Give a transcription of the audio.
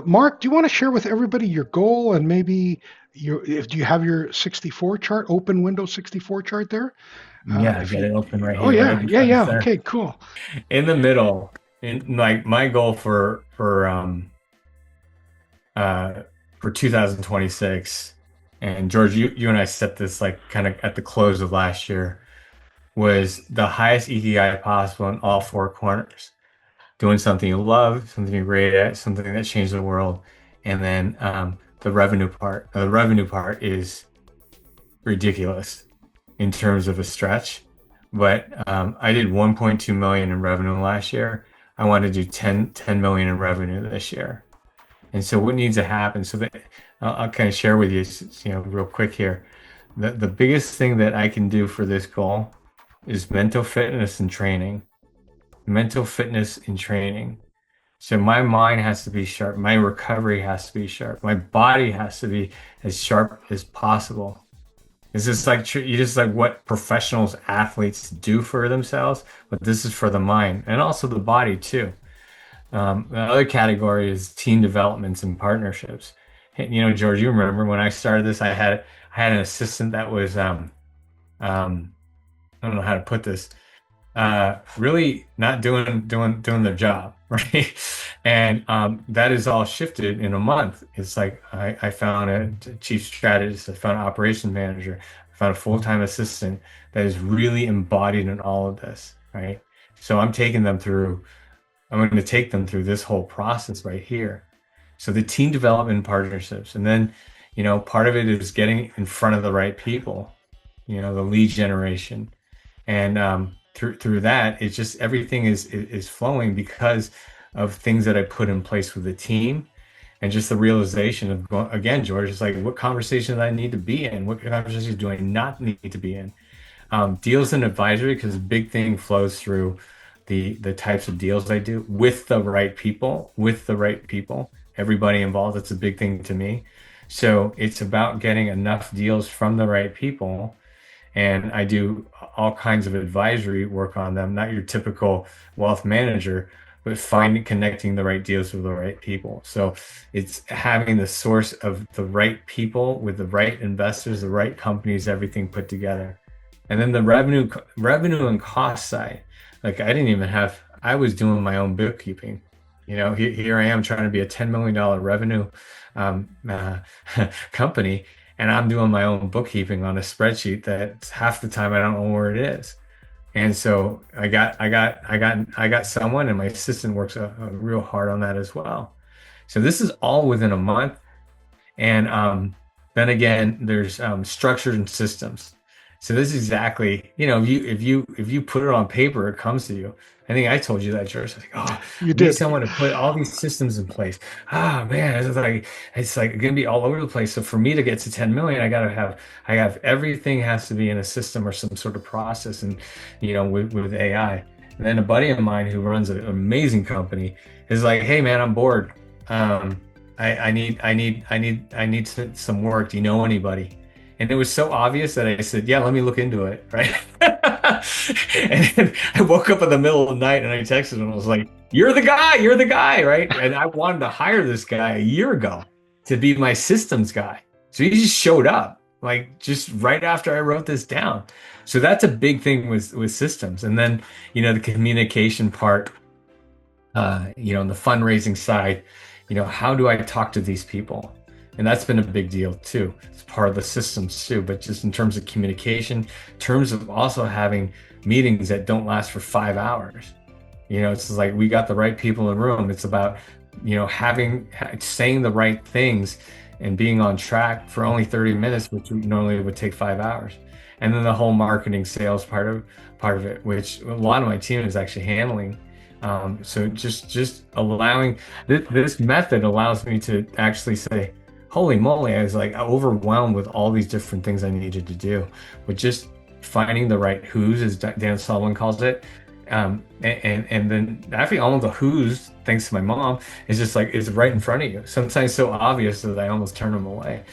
Mark, do you want to share with everybody your goal and maybe if do you have your 64 chart, open window 64 chart there? Yeah, I If got you, it open right oh here, right yeah, in yeah, front of yeah. center. Okay, cool. In the middle, in like my goal uh for 2026, and George, you and I set this like kind of at the close of last year, was the highest EDI possible in all four corners. Doing something you love, something you're great at, something that changed the world, and then the revenue part. The revenue part is ridiculous in terms of a stretch, but I did 1.2 million in revenue last year. I want to do 10 million in revenue this year. And so what needs to happen so that I'll kind of share with you, real quick here. The biggest thing that I can do for this goal is mental fitness and training. Mental fitness and training. So my mind has to be sharp. My recovery has to be sharp. My body has to be as sharp as possible. It's just like you just like what professionals, athletes do for themselves, but this is for the mind and also the body too. The other category is team developments and partnerships. Hey, George, you remember when I started this, I had an assistant that was um, I don't know how to put this, really not doing their job, right? And that is all shifted in a month. It's like I found a chief strategist, I found an operations manager, I found a full-time assistant that is really embodied in all of this, right? So I'm going to take them through this whole process right here. So the team development partnerships, and then, part of it is getting in front of the right people, the lead generation. And through that, it's just everything is flowing because of things that I put in place with the team, and just the realization of again, George, it's like what conversations I need to be in, what conversations do I not need to be in. Deals and advisory, because a big thing flows through the types of deals I do with the right people, everybody involved. That's a big thing to me. So it's about getting enough deals from the right people, and I do all kinds of advisory work on them, not your typical wealth manager, but finding connecting the right deals with the right people. So it's having the source of the right people with the right investors, the right companies, everything put together. And then the revenue and cost side, like I was doing my own bookkeeping. Here I am trying to be a $10 million revenue uh, company, and I'm doing my own bookkeeping on a spreadsheet that half the time I don't know where it is. And so I got someone, and my assistant works real hard on that as well. So this is all within a month. And then again, there's structures and systems. So this is exactly, if you put it on paper, it comes to you. I think I told you that, George. I was like, oh, You I need did. someone to put all these systems in place. Ah, man, it's like gonna be all over the place. So for me to get to 10 million, I have everything has to be in a system or some sort of process, and with AI. And then a buddy of mine who runs an amazing company is like, hey man, I'm bored. Um, I need some work. Do you know anybody? And it was so obvious that I said, yeah, let me look into it. Right. And then I woke up in the middle of the night and I texted him. I was like, you're the guy. Right. And I wanted to hire this guy a year ago to be my systems guy. So he just showed up like just right after I wrote this down. So that's a big thing with systems. And then, the communication part, on the fundraising side, how do I talk to these people? And that's been a big deal too. It's part of the systems too, but just in terms of communication, in terms of also having meetings that don't last for 5 hours. It's just like we got the right people in the room. It's about, saying the right things and being on track for only 30 minutes, which normally would take 5 hours. And then the whole marketing sales part of it, which a lot of my team is actually handling. So just allowing this method allows me to actually say, holy moly, I was like overwhelmed with all these different things I needed to do. But just finding the right who's, as Dan Sullivan calls it. And then actually all of the who's, thanks to my mom, is just like is right in front of you. Sometimes so obvious that I almost turn them away.